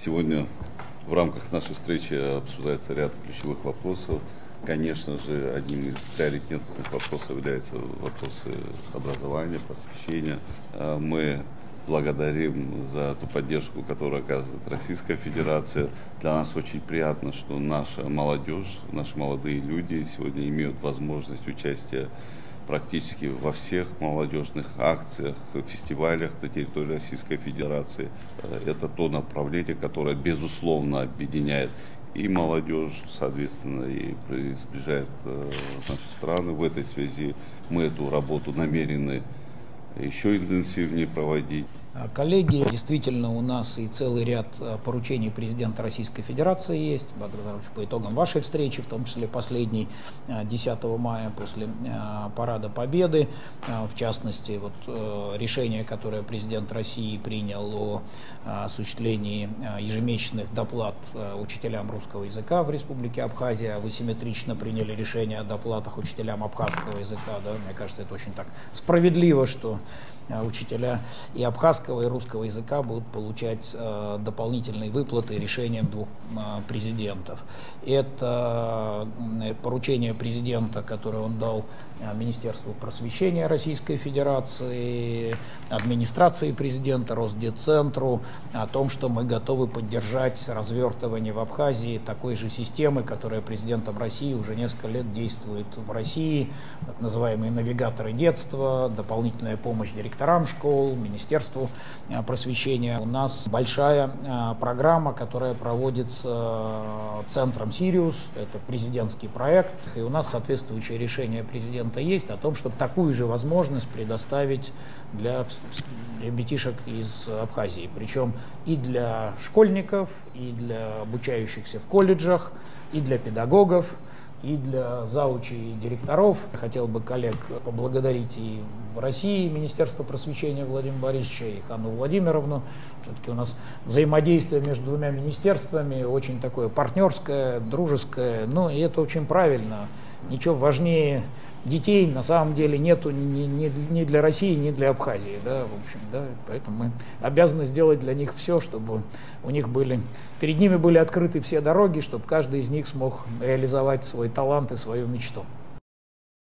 Сегодня в рамках нашей встречи обсуждается ряд ключевых вопросов. Конечно же, одним из приоритетных вопросов являются вопросы образования, просвещения. Мы благодарим за ту поддержку, которую оказывает Российская Федерация. Для нас очень приятно, что наша молодежь, наши молодые люди сегодня имеют возможность участия практически во всех молодежных акциях, фестивалях на территории Российской Федерации. Это то направление, которое, безусловно, объединяет и молодежь, соответственно, и сближает наши страны. В этой связи мы эту работу намерены еще интенсивнее проводить. Коллеги, действительно, у нас и целый ряд поручений президента Российской Федерации есть, по итогам вашей встречи, в том числе последней 10 мая после Парада Победы, в частности, решение, которое президент России принял о осуществлении ежемесячных доплат учителям русского языка в Республике Абхазия. Вы симметрично приняли решение о доплатах учителям абхазского языка. Да? Мне кажется, это очень так справедливо, что учителя и абхазского, и русского языка будут получать дополнительные выплаты решением двух президентов. Это поручение президента, которое он дал Министерству просвещения Российской Федерации, администрации президента, Росдетцентру, о том, что мы готовы поддержать развертывание в Абхазии такой же системы, которая президентом России уже несколько лет действует в России, так называемые навигаторы детства, дополнительная помощь директорам школ, Министерству просвещения. У нас большая программа, которая проводится центром «Сириус», это президентский проект, и у нас соответствующее решение президента есть о том, чтобы такую же возможность предоставить для ребятишек из Абхазии. Причем и для школьников, и для обучающихся в колледжах, и для педагогов, и для заучей и директоров. Хотел бы коллег поблагодарить и в России Министерство просвещения Владимира Борисовича, и Анну Владимировну. Все-таки у нас взаимодействие между двумя министерствами очень такое партнерское, дружеское, и это очень правильно. Ничего важнее детей на самом деле нету ни для России, ни для Абхазии, да, в общем, да, поэтому мы обязаны сделать для них все, чтобы у них перед ними были открыты все дороги, чтобы каждый из них смог реализовать свой талант и свою мечту.